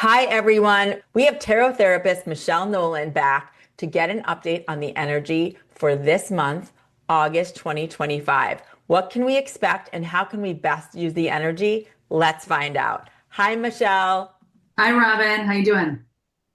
Hi, everyone. We have tarot therapist Michelle Nolan back to get an update on the energy for this month, August 2025. What can we expect and how can we best use the energy? Let's find out. Hi, Michelle. Hi, Robin. How you doing?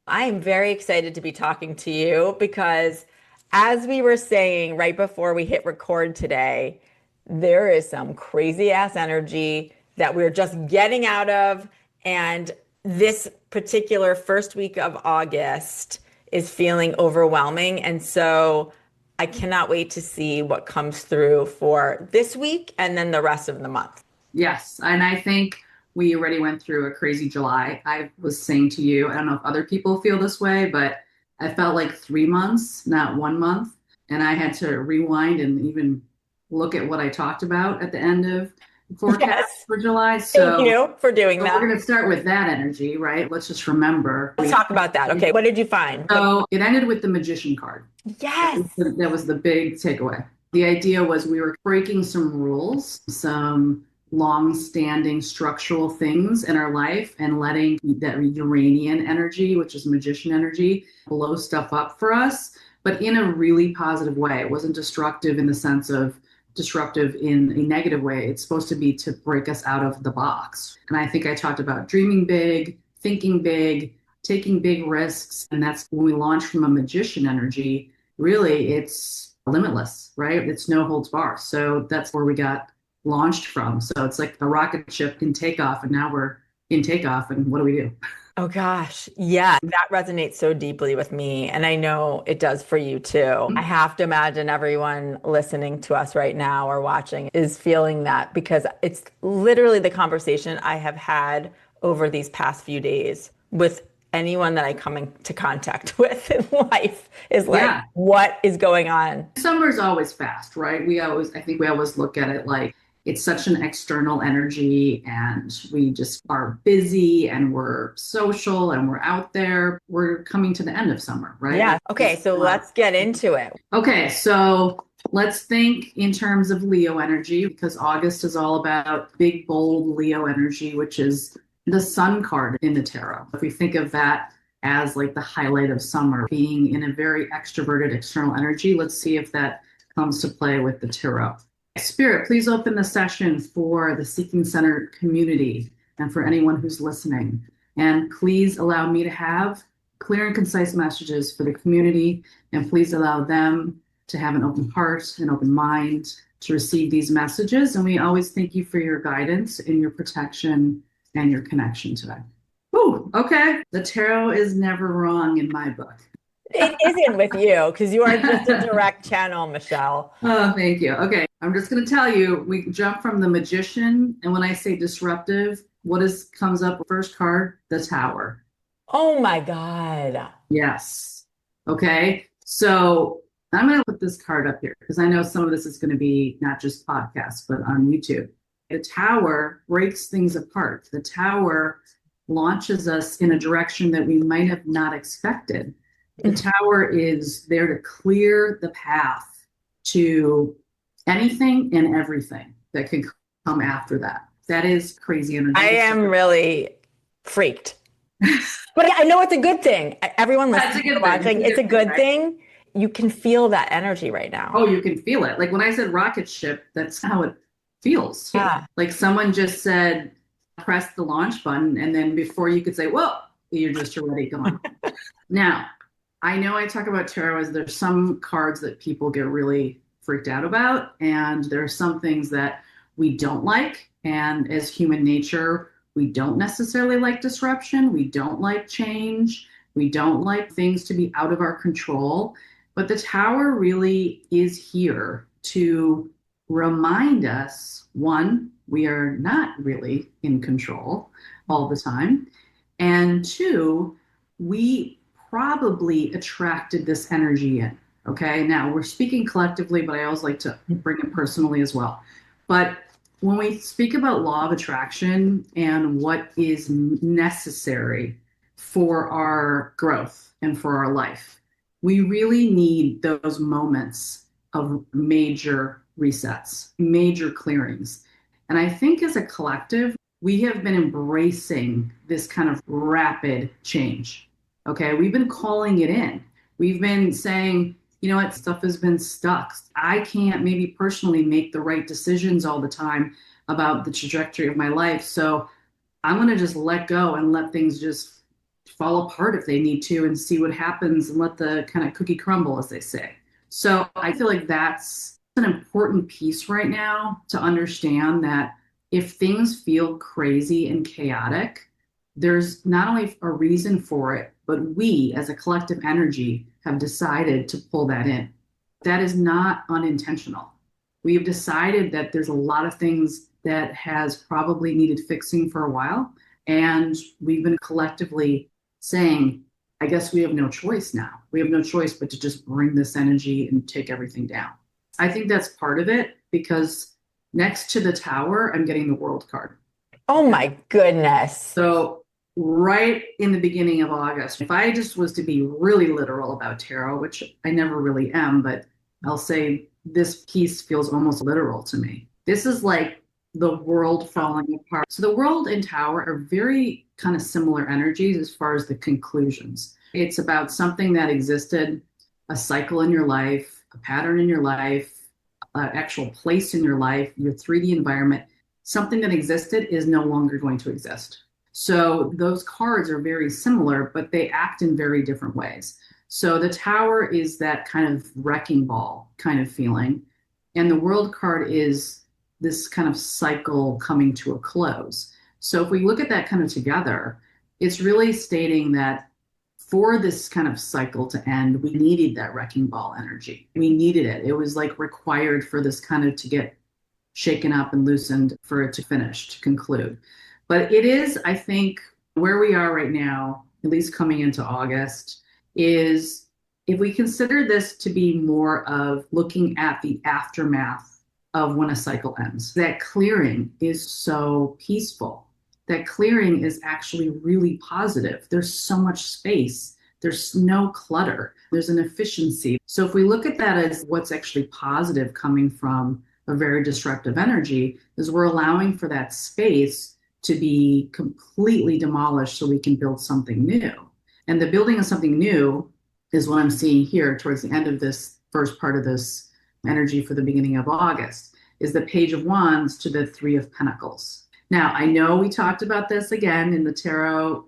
I am very excited to be talking to you because, as we were saying right before we hit record today, there is some crazy ass energy that we're just getting out of. And this particular first week of August is feeling overwhelming. And so I cannot wait to see what comes through for this week and then the rest of the month. Yes, and I think we already went through a crazy July. I was saying to you, I don't know if other people feel this way, but I felt like 3 months, not 1 month. And I had to rewind and even look at what I talked about at the end of the forecast Yes. for July. Thank So, you for doing so we're that. going to start with that energy, right? Let's just remember. Let's talk about that. Okay. What did you find? So it ended with the magician card. Yes. That was the big takeaway. The idea was we were breaking some rules, some long-standing structural things in our life and letting that Uranian energy, which is magician energy, blow stuff up for us, but in a really positive way. It wasn't destructive in the sense of disruptive in a negative way. It's supposed to be to break us out of the box. And I think I talked about dreaming big, thinking big, taking big risks. And that's when we launched from a magician energy. Really, it's limitless, right? It's no holds bar. So that's where we got launched from. So it's like a rocket ship can take off, and now we're in takeoff. And what do we do? Oh gosh. Yeah, that resonates so deeply with me. And I know it does for you too. I have to imagine everyone listening to us right now or watching is feeling that because it's literally the conversation I have had over these past few days with anyone that I come into contact with in life is like, Yeah. what is going on? Summer's always fast, right? I think we always look at it like it's such an external energy and we just are busy and we're social and we're out there. We're coming to the end of summer, right? Yeah. Okay, so let's get into it. Okay, so let's think in terms of Leo energy because August is all about big, bold Leo energy, which is the sun card in the tarot. If we think of that as like the highlight of summer, being in a very extroverted external energy, let's see if that comes to play with the tarot. Spirit, please open the session for the Seeking Center community and for anyone who's listening. And please allow me to have clear and concise messages for the community, and please allow them to have an open heart, an open mind to receive these messages. And we always thank you for your guidance and your protection and your connection today. Ooh, okay. The tarot is never wrong in my book. It isn't with you because you are just a direct channel, Michelle. Oh, thank you. Okay. I'm just going to tell you, we jump from the magician. And when I say disruptive, comes up first card? The tower. Oh my God. Yes. Okay. So I'm going to put this card up here because I know some of this is going to be not just podcasts, but on YouTube. The tower breaks things apart. The tower launches us in a direction that we might have not expected. The tower is there to clear the path to anything and everything that could come after that. That is crazy energy. I am really freaked. But I know it's a good thing. Everyone That's a listening or good thing. watching, It's a it's a good thing, good right? thing. You can feel that energy right now. Oh, you can feel it. Like when I said rocket ship, that's how it feels. Yeah. Like someone just said, press the launch button, and then before you could say, whoa, you're just already gone. Now, I know I talk about tarot as there's some cards that people get really freaked out about, and there are some things that we don't like. And as human nature, we don't necessarily like disruption. We don't like change. We don't like things to be out of our control. But the tower really is here to remind us one, we are not really in control all the time. And two, we probably attracted this energy in. Okay. Now we're speaking collectively, but I always like to bring it personally as well. But when we speak about law of attraction and what is necessary for our growth and for our life, we really need those moments of major resets, major clearings. And I think as a collective, we have been embracing this kind of rapid change. Okay. We've been calling it in. We've been saying, you know what, stuff has been stuck. I can't maybe personally make the right decisions all the time about the trajectory of my life. So I'm going to just let go and let things just fall apart if they need to and see what happens and let the kind of cookie crumble, as they say. So I feel like that's an important piece right now to understand that if things feel crazy and chaotic, there's not only a reason for it, but we as a collective energy have decided to pull that in. That is not unintentional. We have decided that there's a lot of things that has probably needed fixing for a while. And we've been collectively saying, I guess we have no choice now. We have no choice but to just bring this energy and take everything down. I think that's part of it because next to the tower, I'm getting the world card. Oh my goodness. So right in the beginning of August, if I just was to be really literal about tarot, which I never really am, but I'll say this piece feels almost literal to me. This is like the world falling apart. So the world and tower are very kind of similar energies as far as the conclusions. It's about something that existed, a cycle in your life, a pattern in your life, an actual place in your life, your 3D environment. Something that existed is no longer going to exist. So those cards are very similar, but they act in very different ways. So the tower is that kind of wrecking ball kind of feeling. And the world card is this kind of cycle coming to a close. So if we look at that kind of together, it's really stating that for this kind of cycle to end, we needed that wrecking ball energy. We needed it. It was like required for this kind of to get shaken up and loosened for it to finish, to conclude. But it is, I think, where we are right now, at least coming into August, is if we consider this to be more of looking at the aftermath of when a cycle ends, that clearing is so peaceful. That clearing is actually really positive. There's so much space. There's no clutter. There's an efficiency. So if we look at that as what's actually positive coming from a very disruptive energy, is we're allowing for that space to be completely demolished so we can build something new. And the building of something new is what I'm seeing here towards the end of this first part of this energy for the beginning of August, is the Page of Wands to the Three of Pentacles. Now, I know we talked about this again in the Tarot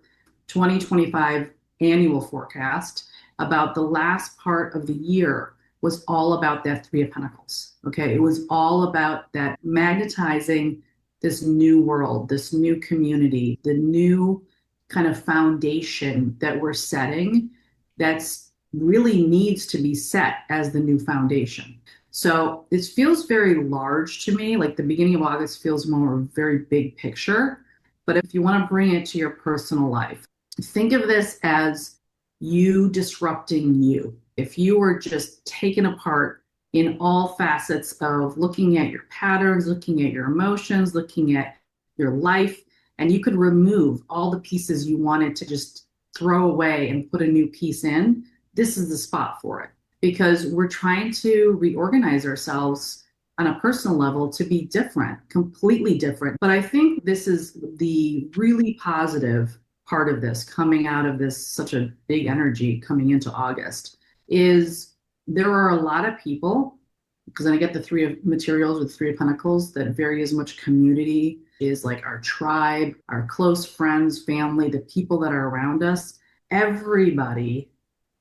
2025 annual forecast about the last part of the year was all about that Three of Pentacles. Okay, it was all about that magnetizing this new world, this new community, the new kind of foundation that we're setting that's really needs to be set as the new foundation. So it feels very large to me, like the beginning of August feels more very big picture. But if you want to bring it to your personal life, think of this as you disrupting you. If you were just taken apart in all facets of looking at your patterns, looking at your emotions, looking at your life, and you could remove all the pieces you wanted to just throw away and put a new piece in, this is the spot for it. Because we're trying to reorganize ourselves on a personal level to be different, completely different. But I think this is the really positive part of this coming out of this such a big energy coming into August is there are a lot of people, because I get the Three of Materials with Three of Pentacles, that very as much community is like our tribe, our close friends, family, the people that are around us. Everybody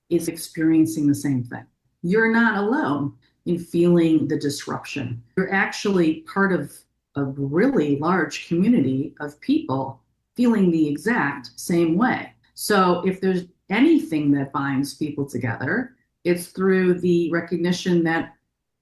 is experiencing the same thing. You're not alone in feeling the disruption. You're actually part of a really large community of people feeling the exact same way. So if there's anything that binds people together, it's through the recognition that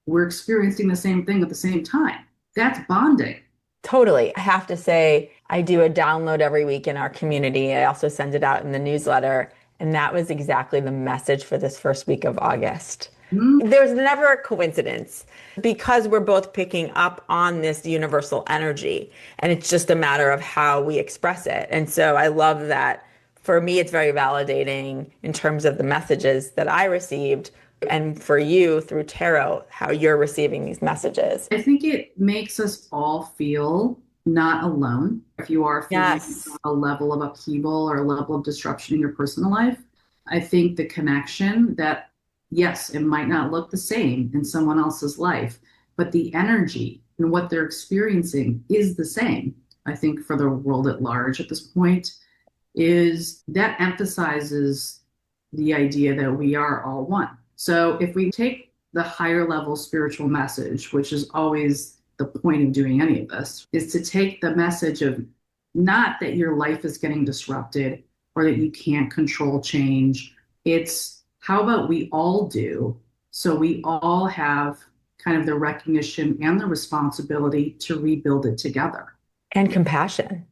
we're experiencing the same thing at the same time. That's bonding. Totally. I have to say, I do a download every week in our community. I also send it out in the newsletter. And that was exactly the message for this first week of August. There's never a coincidence because we're both picking up on this universal energy. And it's just a matter of how we express it. And so I love that. For me, it's very validating in terms of the messages that I received. And for you through tarot, how you're receiving these messages. I think it makes us all feel not alone. If you are feeling Yes. a level of upheaval or a level of disruption in your personal life, I think the connection that, yes, it might not look the same in someone else's life, but the energy and what they're experiencing is the same. I think for the world at large at this point, is that emphasizes the idea that we are all one. So if we take the higher level spiritual message, which is always the point of doing any of this, is to take the message of not that your life is getting disrupted or that you can't control change. It's how about we all do, so we all have kind of the recognition and the responsibility to rebuild it together, And compassion.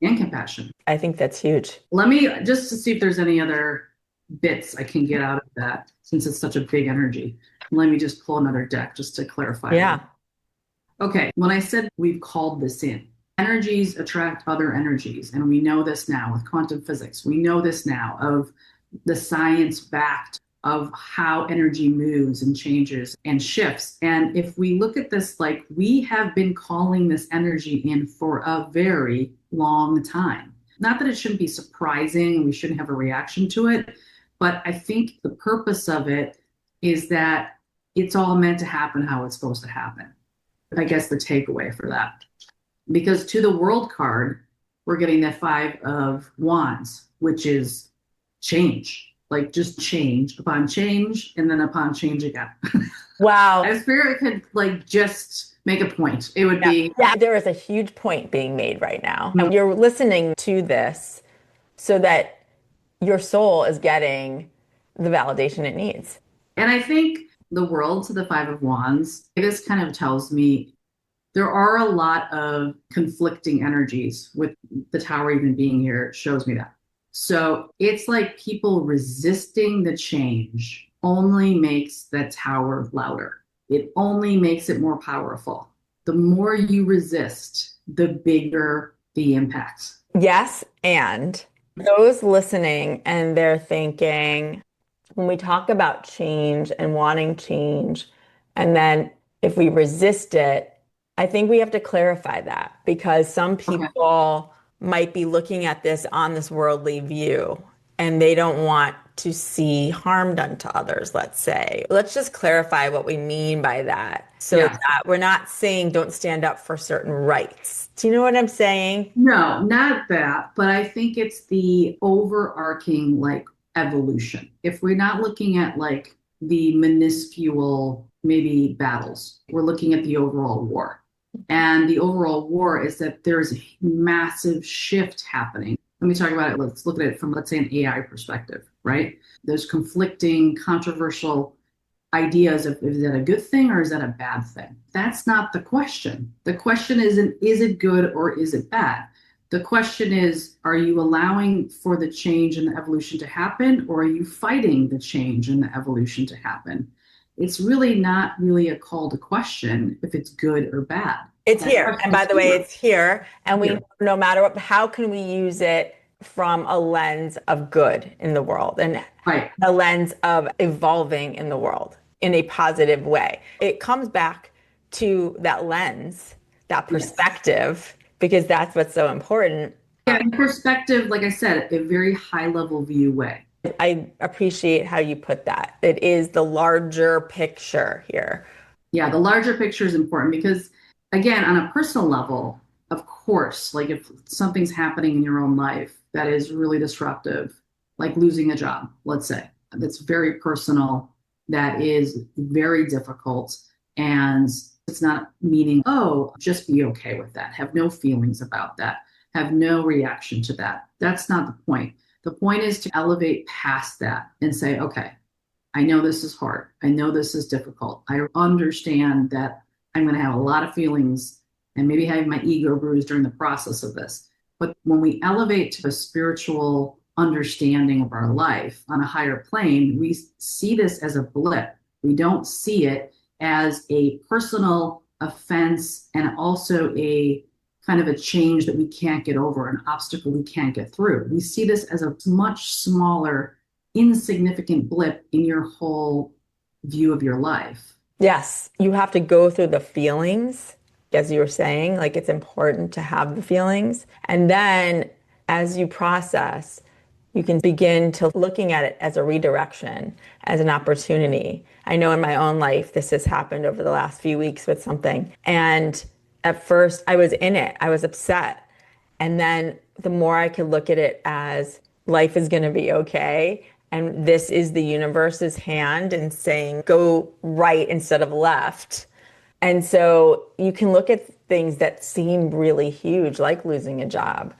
and compassion. I think that's huge. Let me just to see if there's any other bits I can get out of that, since it's such a big energy. Let me just pull another deck just to clarify. Yeah. Okay, when I said we've called this in, energies attract other energies. And we know this now with quantum physics. We know this now of the science backed of how energy moves and changes and shifts. And if we look at this, like we have been calling this energy in for a very long time. Not that it shouldn't be surprising and we shouldn't have a reaction to it, but I think the purpose of it is that it's all meant to happen how it's supposed to happen. I guess the takeaway for that. Because to the world card, we're getting that 5 of Wands, which is change, like just change upon change and then upon change again. Wow. If spirit could like just make a point, it would be. Yeah, there is a huge point being made right now. No. You're listening to this so that your soul is getting the validation it needs. And I think the world to the 5 of Wands, this kind of tells me there are a lot of conflicting energies with the Tower even being here. It shows me that. So it's like people resisting the change only makes the Tower louder. It only makes it more powerful. The more you resist, the bigger the impact. Yes, and those listening and they're thinking, when we talk about change and wanting change, and then if we resist it, I think we have to clarify that because some people might be looking at this on this worldly view and they don't want to see harm done to others, let's say. Let's just clarify what we mean by that so Yeah. that we're not saying don't stand up for certain rights. Do you know what I'm saying? No, not that, but I think it's the overarching like evolution. If we're not looking at like the minuscule maybe battles, we're looking at the overall war. And the overall war is that there's a massive shift happening. Let me talk about it. Let's look at it from, let's say, an AI perspective, right? There's conflicting, controversial ideas of is that a good thing or is that a bad thing? That's not the question. The question isn't, is it good or is it bad? The question is, are you allowing for the change and the evolution to happen, or are you fighting the change and the evolution to happen? It's really not really a call to question if it's good or bad. It's here. And by the way, it's here. And we, Here. no matter what, how can we use it from a lens of good in the world and Right. a lens of evolving in the world in a positive way? It comes back to that lens, that perspective, because that's what's so important. Yeah, in perspective, like I said, a very high level view way. I appreciate how you put that. It is the larger picture here. Yeah, the larger picture is important because, again, on a personal level, of course, like if something's happening in your own life that is really disruptive, like losing a job, let's say, that's very personal, that is very difficult. And it's not meaning, oh, just be okay with that. Have no feelings about that. Have no reaction to that. That's not the point. The point is to elevate past that and say, okay, I know this is hard. I know this is difficult. I understand that I'm going to have a lot of feelings and maybe have my ego bruised during the process of this. But when we elevate to a spiritual understanding of our life on a higher plane, we see this as a blip. We don't see it as a personal offense and also a kind of a change that we can't get over, an obstacle we can't get through. We see this as a much smaller, insignificant blip in your whole view of your life. Yes, you have to go through the feelings as you were saying, like it's important to have the feelings. And then as you process, you can begin to looking at it as a redirection, as an opportunity. I know in my own life, this has happened over the last few weeks with something. And at first I was in it, I was upset. And then the more I could look at it as life is going to be okay. And this is the universe's hand and saying, go right instead of left. And so you can look at things that seem really huge, like losing a job,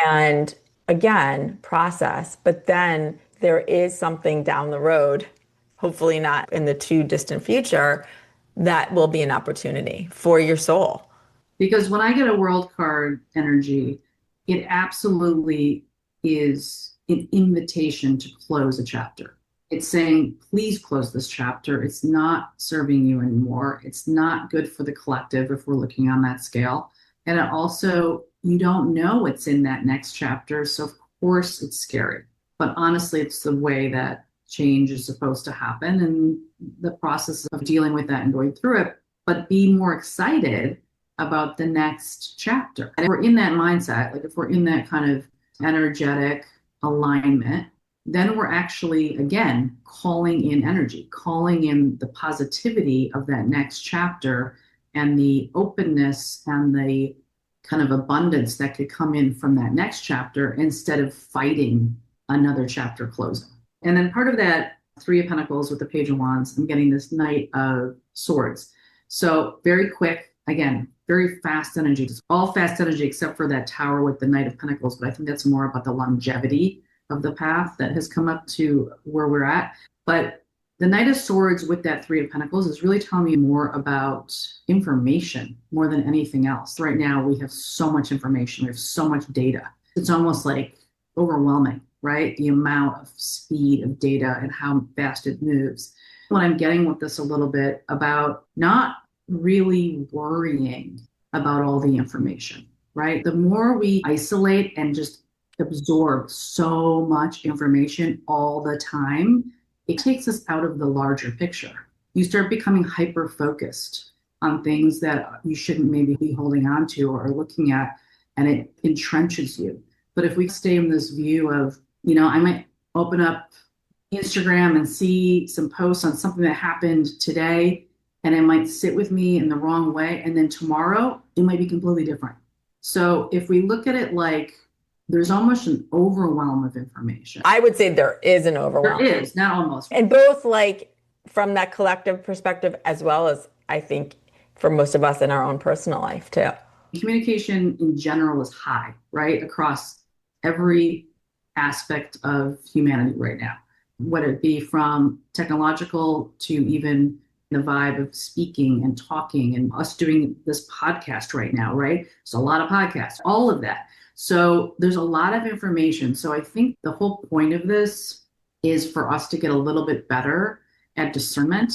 and again, process. But then there is something down the road, hopefully not in the too distant future, that will be an opportunity for your soul. Because when I get a world card energy, it absolutely is an invitation to close a chapter. It's saying, please close this chapter. It's not serving you anymore. It's not good for the collective if we're looking on that scale. And it also, you don't know what's in that next chapter. So of course it's scary. But honestly, it's the way that change is supposed to happen and the process of dealing with that and going through it. But be more excited about the next chapter. And if we're in that mindset, like if we're in that kind of energetic alignment, then we're actually, again, calling in energy, calling in the positivity of that next chapter and the openness and the kind of abundance that could come in from that next chapter instead of fighting another chapter closing. And then part of that Three of Pentacles with the Page of Wands, I'm getting this Knight of Swords. So very quick, again, very fast energy. It's all fast energy except for that Tower with the Knight of Pentacles, but I think that's more about the longevity of the path that has come up to where we're at. But the Knight of Swords with that Three of Pentacles is really telling me more about information more than anything else. Right now, we have so much information. We have so much data. It's almost like overwhelming, right? The amount of speed of data and how fast it moves. What I'm getting with this a little bit about not really worrying about all the information, right? The more we isolate and just absorb so much information all the time, it takes us out of the larger picture. You start becoming hyper focused on things that you shouldn't maybe be holding on to or looking at, and it entrenches you. But if we stay in this view of, I might open up Instagram and see some posts on something that happened today, and it might sit with me in the wrong way. And then tomorrow, it might be completely different. So if we look at it like there's almost an overwhelm of information. I would say there is an overwhelm. There is, not almost. And both like from that collective perspective, as well as I think for most of us in our own personal life too. Communication in general is high, right? Across every aspect of humanity right now, whether it be from technological to even the vibe of speaking and talking and us doing this podcast right now, right? So a lot of podcasts, all of that. So there's a lot of information. So I think the whole point of this is for us to get a little bit better at discernment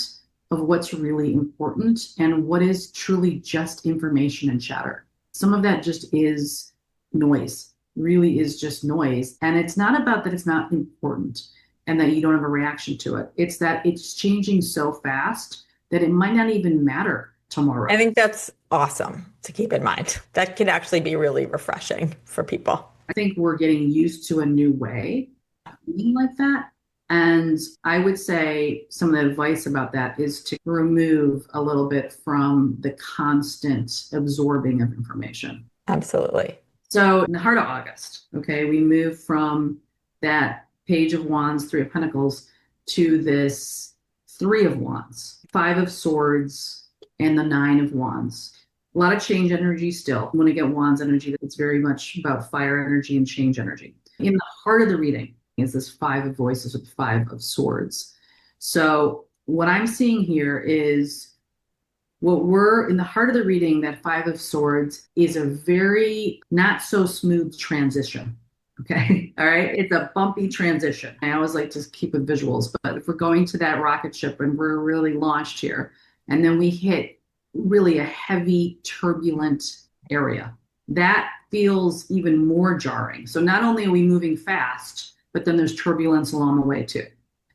of what's really important and what is truly just information and chatter. Some of that just is noise, really is just noise. And it's not about that it's not important and that you don't have a reaction to it. It's that it's changing so fast that it might not even matter tomorrow. I think that's awesome to keep in mind. That can actually be really refreshing for people. I think we're getting used to a new way of being like that. And I would say some of the advice about that is to remove a little bit from the constant absorbing of information. Absolutely. So in the heart of August, okay, we move from that Page of Wands, Three of Pentacles, to this Three of Wands, Five of Swords, and the Nine of Wands. A lot of change energy still. When we get Wands energy, it's very much about fire energy and change energy. In the heart of the reading is this Five of Voices with Five of Swords. So what I'm seeing here is what we're in the heart of the reading, that Five of Swords is a very not so smooth transition. Okay. All right. It's a bumpy transition. I always like to keep with visuals, but if we're going to that rocket ship and we're really launched here, and then we hit really a heavy, turbulent area, that feels even more jarring. So not only are we moving fast, but then there's turbulence along the way too.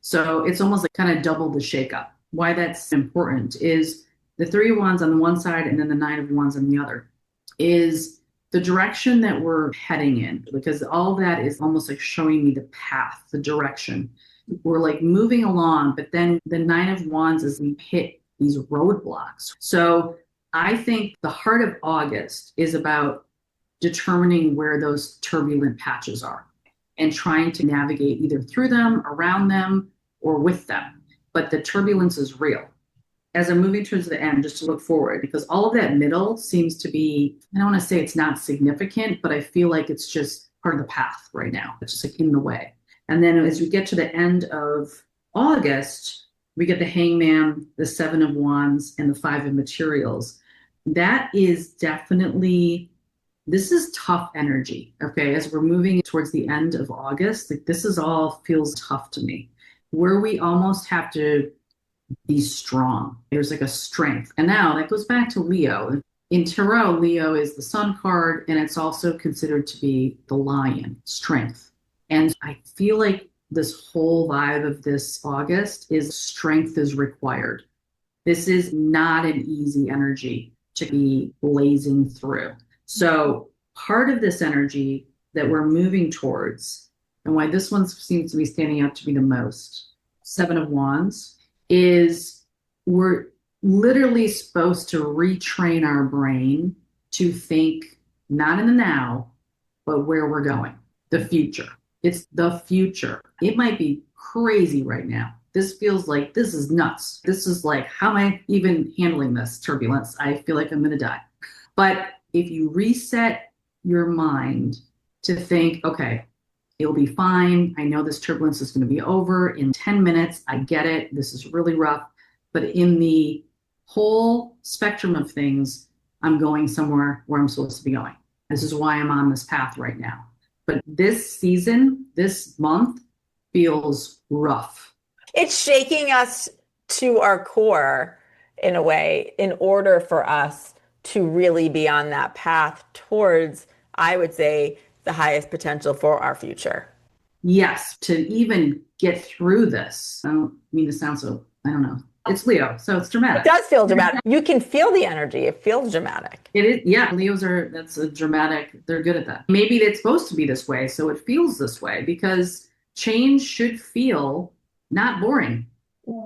So it's almost like kind of double the shakeup. Why that's important is the Three of Wands on the one side and then the Nine of Wands on the other, is the direction that we're heading in, because all that is almost like showing me the path, the direction. We're like moving along, but then the Nine of Wands is we hit these roadblocks. So I think the heart of August is about determining where those turbulent patches are and trying to navigate either through them, around them, or with them. But the turbulence is real. As I'm moving towards the end, just to look forward, because all of that middle seems to be, I don't want to say it's not significant, but I feel like it's just part of the path right now. It's just like in the way. And then as we get to the end of August, we get the Hangman, the Seven of Wands, and the Five of Materials. That is definitely, this is tough energy, okay? As we're moving towards the end of August, like this is all feels tough to me, where we almost have to be strong. There's like a strength. And now that goes back to Leo. In Tarot, Leo is the Sun card, and it's also considered to be the lion, strength. And I feel like this whole vibe of this August is strength is required. This is not an easy energy to be blazing through. So part of this energy that we're moving towards, and why this one seems to be standing out to be the most, Seven of Wands, is we're literally supposed to retrain our brain to think not in the now, but where we're going, the future. It's the future. It might be crazy right now. This feels like this is nuts. This is like, how am I even handling this turbulence? I feel like I'm going to die. But if you reset your mind to think, okay, it'll be fine. I know this turbulence is going to be over in 10 minutes. I get it. This is really rough. But in the whole spectrum of things, I'm going somewhere where I'm supposed to be going. This is why I'm on this path right now. But this season, this month feels rough. It's shaking us to our core in a way, in order for us to really be on that path towards, I would say, the highest potential for our future. Yes, to even get through this. I don't mean to sound so, I don't know. It's Leo, so it's dramatic. It does feel dramatic. You can feel the energy. It feels dramatic. It is, yeah. Leos are, that's a dramatic, they're good at that. Maybe it's supposed to be this way, so it feels this way, because change should feel not boring.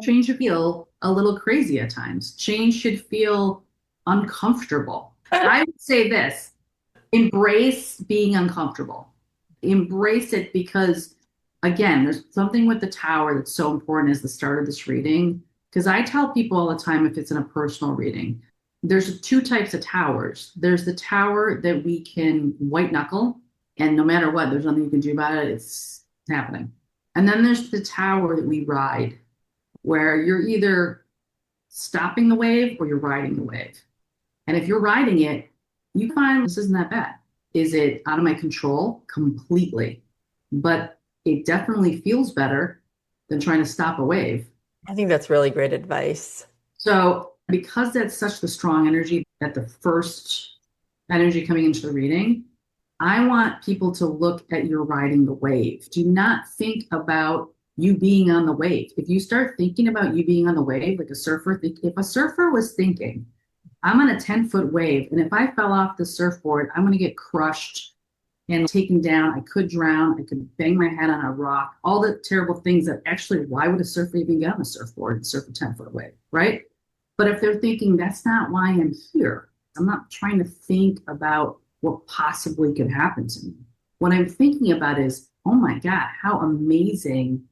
Change should feel a little crazy at times. Change should feel uncomfortable. I would say this, embrace being uncomfortable. Embrace it, because again, there's something with the Tower that's so important as the start of this reading. Because I tell people all the time, if it's in a personal reading, there's two types of towers. There's the tower that we can white knuckle, and no matter what, there's nothing you can do about it. It's happening. And then there's the tower that we ride, where you're either stopping the wave or you're riding the wave. And if you're riding it, you find this isn't that bad. Is it out of my control? Completely. But it definitely feels better than trying to stop a wave. I think that's really great advice. So because that's such the strong energy at the first energy coming into the reading, I want people to look at your riding the wave. Do not think about you being on the wave. If you start thinking about you being on the wave, like a surfer, if a surfer was thinking, I'm on a 10-foot wave, and if I fell off the surfboard, I'm going to get crushed and taken down. I could drown. I could bang my head on a rock. All the terrible things that actually, why would a surfer even get on a surfboard and surf a 10-foot wave, right? But if they're thinking, that's not why I'm here. I'm not trying to think about what possibly could happen to me. What I'm thinking about is, oh my God, how amazing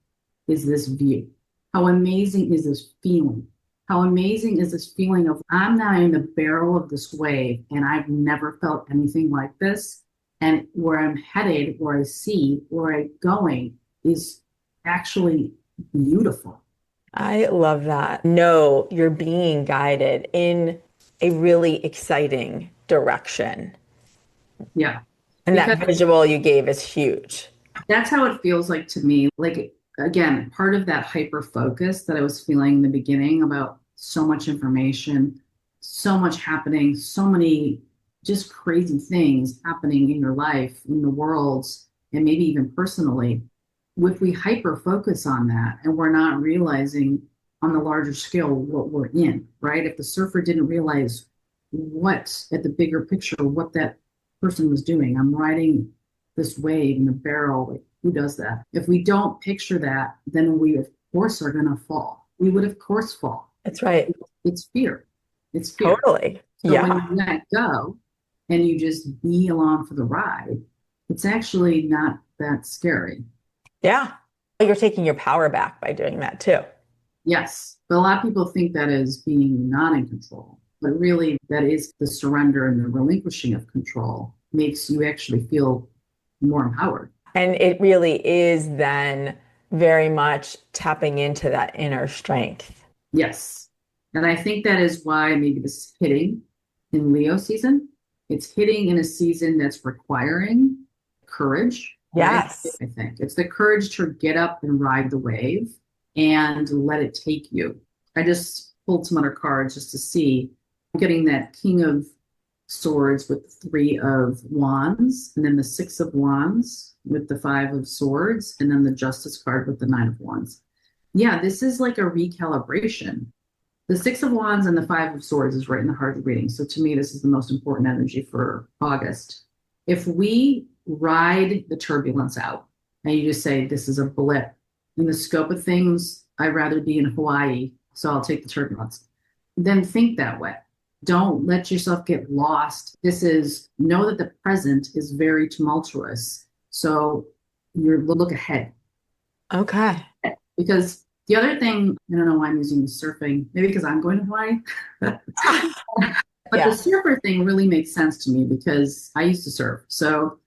is this view? How amazing is this feeling? How amazing is this feeling of, I'm now in the barrel of this wave, and I've never felt anything like this. And where I'm headed, where I see, where I'm going is actually beautiful. I love that. No, you're being guided in a really exciting direction. Yeah. And that visual you gave is huge. That's how it feels like to me. Like, again, part of that hyper focus that I was feeling in the beginning about so much information, so much happening, so many just crazy things happening in your life, in the world, and maybe even personally. If we hyper focus on that and we're not realizing on the larger scale what we're in, right? If the surfer didn't realize what, at the bigger picture, what that person was doing, I'm riding this wave in a barrel, like who does that? If we don't picture that, then we of course are going to fall. We would of course fall. That's right. It's fear. It's fear. Totally. So when Yeah. you let go and you just be along for the ride, it's actually not that scary. Yeah. You're taking your power back by doing that too. Yes, but a lot of people think that is being not in control, but really that is the surrender and the relinquishing of control makes you actually feel more empowered. And it really is then very much tapping into that inner strength. Yes. And I think that is why maybe this is hitting in Leo season. It's hitting in a season that's requiring courage, right? Yes. I think it's the courage to get up and ride the wave and let it take you. I just pulled some other cards just to see. I'm getting that King of Swords with the Three of Wands, and then the Six of Wands with the Five of Swords, and then the Justice card with the Nine of Wands. Yeah, this is like a recalibration. The Six of Wands and the Five of Swords is right in the heart of the reading. So to me, this is the most important energy for August. If we ride the turbulence out and you just say, this is a blip in the scope of things, I'd rather be in Hawaii, so I'll take the turbulence. Then think that way. Don't let yourself get lost. Know that the present is very tumultuous. So look ahead. Okay. Because the other thing, I don't know why I'm using surfing, maybe because I'm going to Hawaii. But Yeah. the surfer thing really makes sense to me because I used to surf. So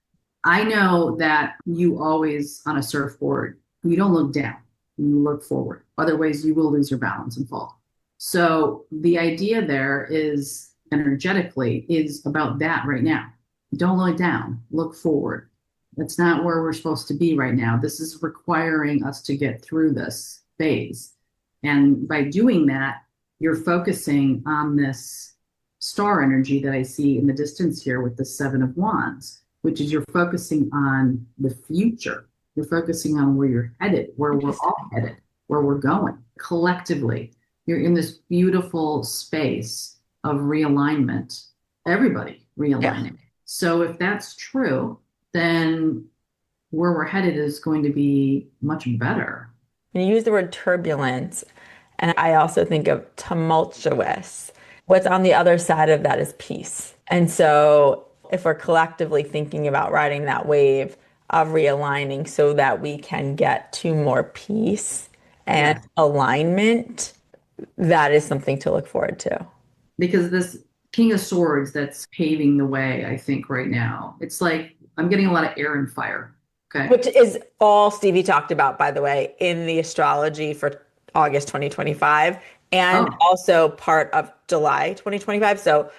I know that you always, on a surfboard, you don't look down, you look forward. Otherwise, you will lose your balance and fall. So the idea there is energetically is about that right now. Don't look down, look forward. That's not where we're supposed to be right now. This is requiring us to get through this phase. And by doing that, you're focusing on this star energy that I see in the distance here with the Seven of Wands, which is you're focusing on the future. You're focusing on where you're headed, where we're all headed, where we're going collectively. You're in this beautiful space of realignment, everybody realigning. Yeah. So if that's true, then where we're headed is going to be much better. You use the word turbulence, and I also think of tumultuous. What's on the other side of that is peace. And so if we're collectively thinking about riding that wave of realigning so that we can get to more peace and alignment, that is something to look forward to. Because this King of Swords that's paving the way, I think right now, it's like I'm getting a lot of air and fire. Okay. Which is all Stevie talked about, by the way, in the astrology for August 2025 and also part of July 2025. So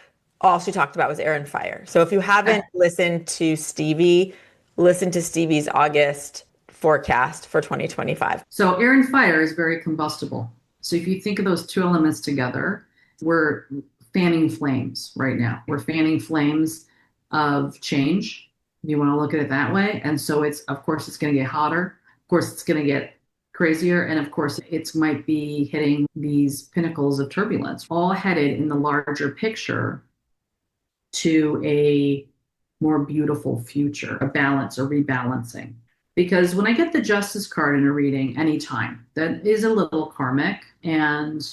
all she talked about was air and fire. So if you haven't listened to Stevie, listen to Stevie's August forecast for 2025. So air and fire is very combustible. So if you think of those two elements together, we're fanning flames right now. We're fanning flames of change. If you want to look at it that way. And so of course, it's going to get hotter. Of course, it's going to get crazier. And of course, it might be hitting these pinnacles of turbulence, all headed in the larger picture to a more beautiful future, a balance, a rebalancing. Because when I get the Justice card in a reading anytime, that is a little karmic. And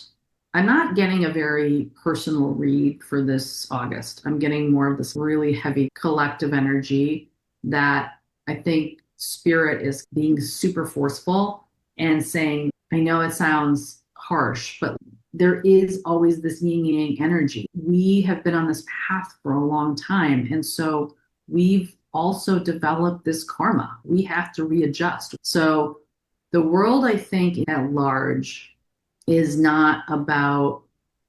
I'm not getting a very personal read for this August. I'm getting more of this really heavy collective energy that I think Spirit is being super forceful and saying, I know it sounds harsh, but there is always this yin yang energy. We have been on this path for a long time. And so we've also developed this karma. We have to readjust. So the world, I think, at large is not about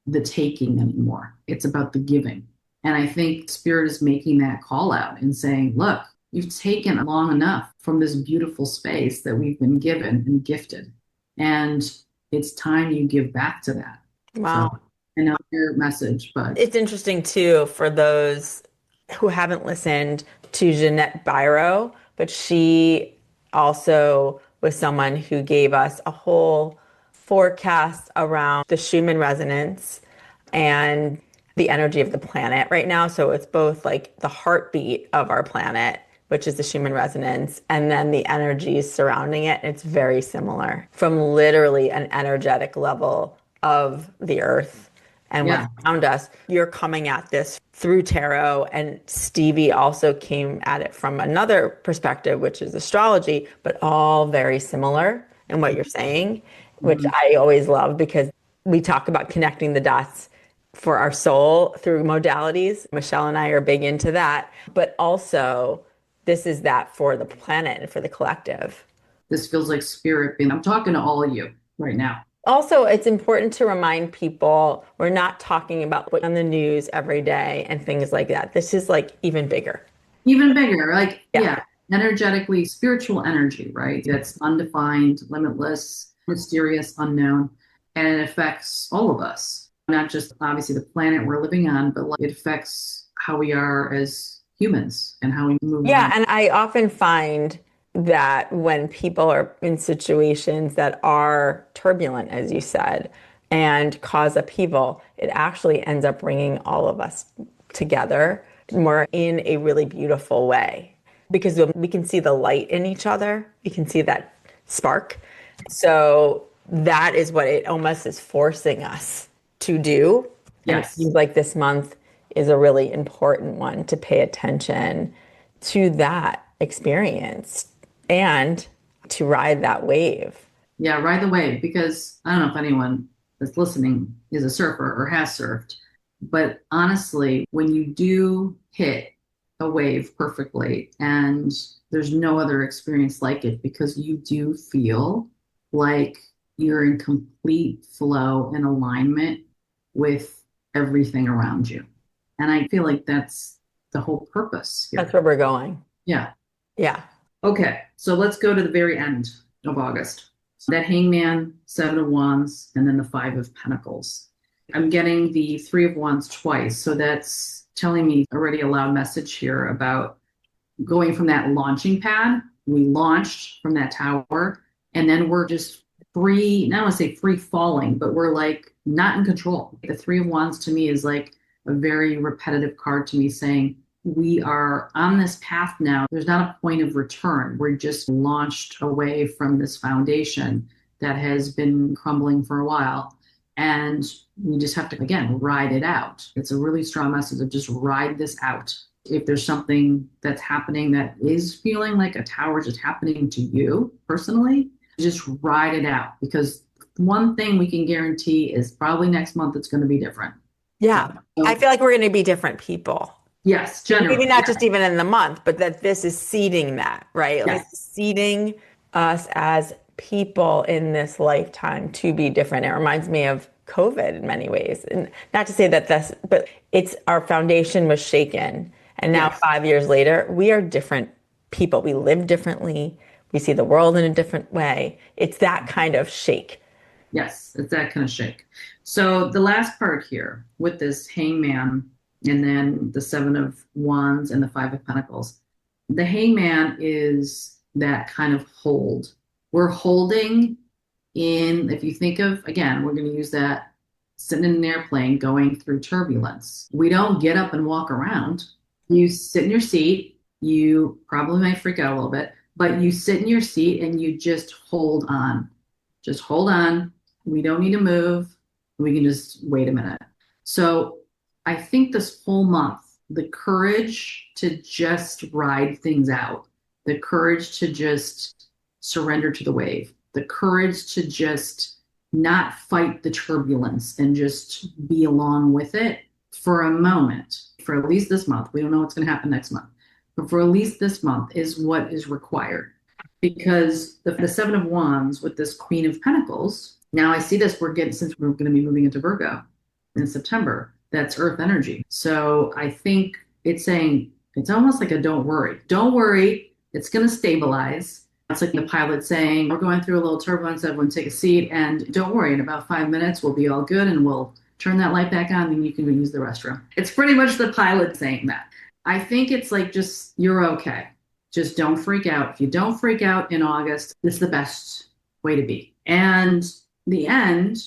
the taking anymore. It's about the giving. And I think Spirit is making that call out and saying, look, you've taken long enough from this beautiful space that we've been given and gifted. And it's time you give back to that. Wow. So, I know your message, but it's interesting too for those who haven't listened to Jeanette Biro, but she also was someone who gave us a whole forecasts around the Schumann resonance and the energy of the planet right now. So it's both like the heartbeat of our planet, which is the Schumann resonance, and then the energies surrounding it. It's very similar from literally an energetic level of the earth and Yeah. what's around us. You're coming at this through tarot, and Stevie also came at it from another perspective, which is astrology, but all very similar in what you're saying, which I always love because we talk about connecting the dots for our soul through modalities. Michelle and I are big into that, but also this is that for the planet and for the collective. This feels like spirit being, I'm talking to all of you right now. Also, it's important to remind people we're not talking about what's on the news every day and things like that. This is like even bigger. Even bigger, like, Yeah. yeah, energetically, spiritual energy, right? That's undefined, limitless, mysterious, unknown, and it affects all of us, not just obviously the planet we're living on, but like it affects how we are as humans and how we move Yeah, on. and I often find that when people are in situations that are turbulent, as you said, and cause upheaval, it actually ends up bringing all of us together more in a really beautiful way because we can see the light in each other. We can see that spark. So that is what it almost is forcing us to do. And it Yes. seems like this month is a really important one to pay attention to that experience and to ride that wave. Yeah, ride the wave, because I don't know if anyone that's listening is a surfer or has surfed, but honestly, when you do hit a wave perfectly, and there's no other experience like it, because you do feel like you're in complete flow and alignment with everything around you. And I feel like that's the whole purpose here. That's where we're going. Yeah. Yeah. Okay, so let's go to the very end of August. So that Hangman, Seven of Wands, and then the Five of Pentacles. I'm getting the Three of Wands twice, so that's telling me already a loud message here about going from that launching pad. We launched from that tower, and then we're just free, not want to say free falling, but we're like not in control. The Three of Wands to me is like a very repetitive card to me saying, we are on this path now. There's not a point of return. We're just launched away from this foundation that has been crumbling for a while. And we just have to, again, ride it out. It's a really strong message of just ride this out. If there's something that's happening that is feeling like a tower just happening to you personally, just ride it out. Because one thing we can guarantee is probably next month it's going to be different. Yeah. So, I feel like we're going to be different people. yes, generally. Maybe not just even in the month, but that this is seeding that, right? Like Yes. seeding us as people in this lifetime to be different. It reminds me of COVID in many ways. And not to say that that's, but it's our foundation was shaken. And now Yes. 5 years later, we are different people. We live differently. We see the world in a different way. It's that kind of shake. Yes, it's that kind of shake. So the last part here with this Hangman and then the Seven of Wands and the Five of Pentacles. The Hangman is that kind of hold. We're holding in, if you think of, again, we're going to use that sitting in an airplane going through turbulence. We don't get up and walk around. You sit in your seat. You probably might freak out a little bit, but you sit in your seat and you just hold on. Just hold on. We don't need to move. We can just wait a minute. So I think this whole month, the courage to just ride things out, the courage to just surrender to the wave, the courage to just not fight the turbulence and just be along with it for a moment, for at least this month. We don't know what's going to happen next month, but for at least this month is what is required. Because the Seven of Wands with this Queen of Pentacles, now I see this, since we're going to be moving into Virgo in September, that's Earth energy. So I think it's saying, it's almost like a don't worry. Don't worry, it's going to stabilize. It's like the pilot saying, we're going through a little turbulence, everyone take a seat, and don't worry, in about 5 minutes, we'll be all good, and we'll turn that light back on, and you can use the restroom. It's pretty much the pilot saying that. I think it's like, just, you're okay. Just don't freak out. If you don't freak out in August, it's the best way to be. And the end,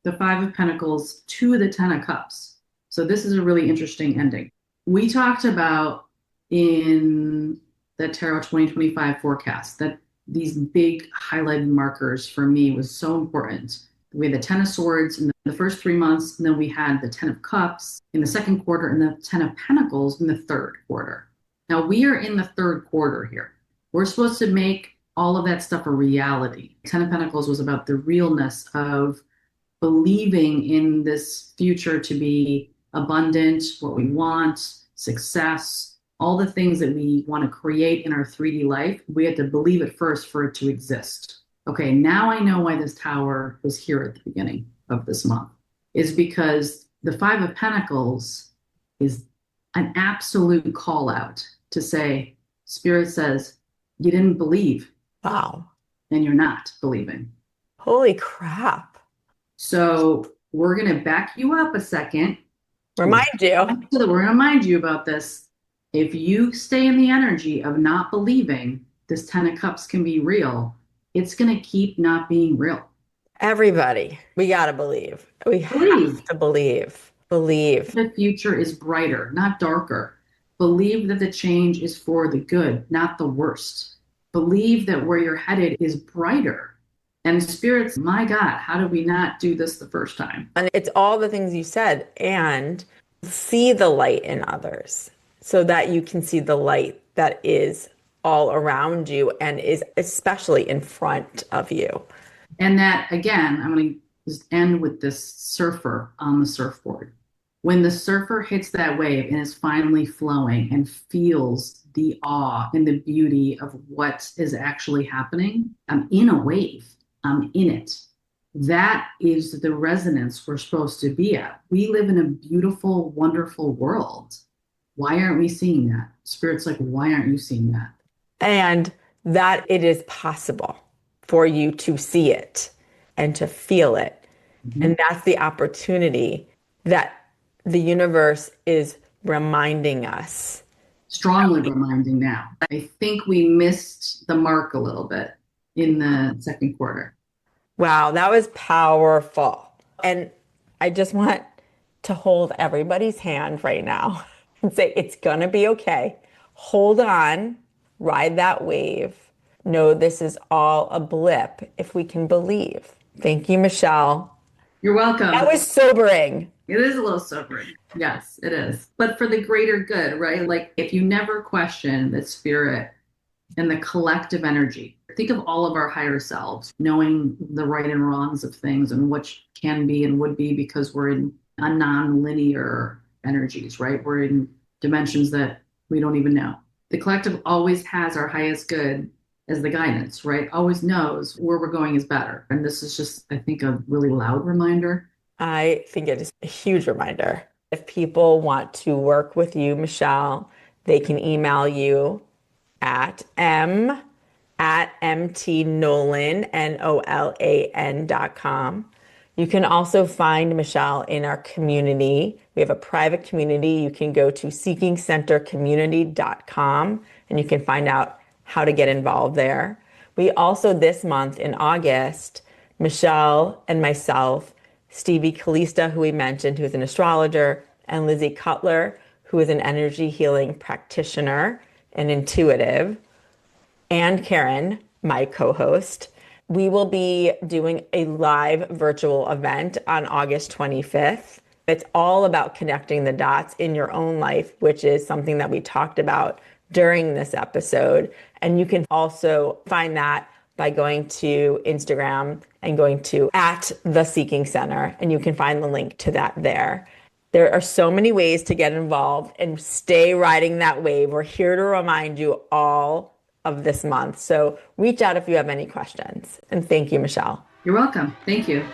the Five of Pentacles to the Ten of Cups. So this is a really interesting ending. We talked about in the Tarot 2025 forecast that these big highlighted markers for me was so important. We had the Ten of Swords in the first 3 months, and then we had the Ten of Cups in the second quarter and the Ten of Pentacles in the third quarter. Now we are in the third quarter here. We're supposed to make all of that stuff a reality. Ten of Pentacles was about the realness of believing in this future to be abundant, what we want, success, all the things that we want to create in our 3D life. We had to believe it first for it to exist. Okay, now I know why this tower was here at the beginning of this month, is because the Five of Pentacles is an absolute call out to say, Spirit says, you didn't believe. Wow. And you're not believing. Holy crap. So we're going to back you up a second. Remind you. We're going to remind you about this. If you stay in the energy of not believing this Ten of Cups can be real, it's going to keep not being real. Everybody, we got to believe. We have to believe. Believe. The future is brighter, not darker. Believe that the change is for the good, not the worst. Believe that where you're headed is brighter. And Spirit's, my God, how did we not do this the first time? And it's all the things you said. And see the light in others so that you can see the light that is all around you and is especially in front of you. And that, again, I'm going to just end with this surfer on the surfboard. When the surfer hits that wave and is finally flowing and feels the awe and the beauty of what is actually happening, I'm in a wave. I'm in it. That is the resonance we're supposed to be at. We live in a beautiful, wonderful world. Why aren't we seeing that? Spirit's like, why aren't you seeing that? And that it is possible for you to see it and to feel it. Mm-hmm. And that's the opportunity that the universe is reminding us. Strongly reminding now. I think we missed the mark a little bit in the second quarter. Wow, that was powerful. And I just want to hold everybody's hand right now and say, it's going to be okay. Hold on, ride that wave. No, this is all a blip if we can believe. Thank you, Michelle. You're welcome. That was sobering. It is a little sobering. Yes, it is. But for the greater good, right? Like if you never question the Spirit and the collective energy, think of all of our higher selves, knowing the right and wrongs of things and what can be and would be because we're in a non-linear energies, right? We're in dimensions that we don't even know. The collective always has our highest good as the guidance, right? Always knows where we're going is better. And this is just, I think, a really loud reminder. I think it is a huge reminder. If people want to work with you, Michelle, they can email you at mtnolan, NOLAN.com. You can also find Michelle in our community. We have a private community. You can go to seekingcentercommunity.com and you can find out how to get involved there. We also, this month in August, Michelle and myself, Stevie Kalista, who we mentioned, who is an astrologer, and Lizzie Cutler, who is an energy healing practitioner and intuitive, and Karen, my co-host, we will be doing a live virtual event on August 25th. It's all about connecting the dots in your own life, which is something that we talked about during this episode. And you can also find that by going to Instagram and going to @theseekingcenter, and you can find the link to that there. There are so many ways to get involved and stay riding that wave. We're here to remind you all of this month. So reach out if you have any questions. And thank you, Michelle. You're welcome. Thank you.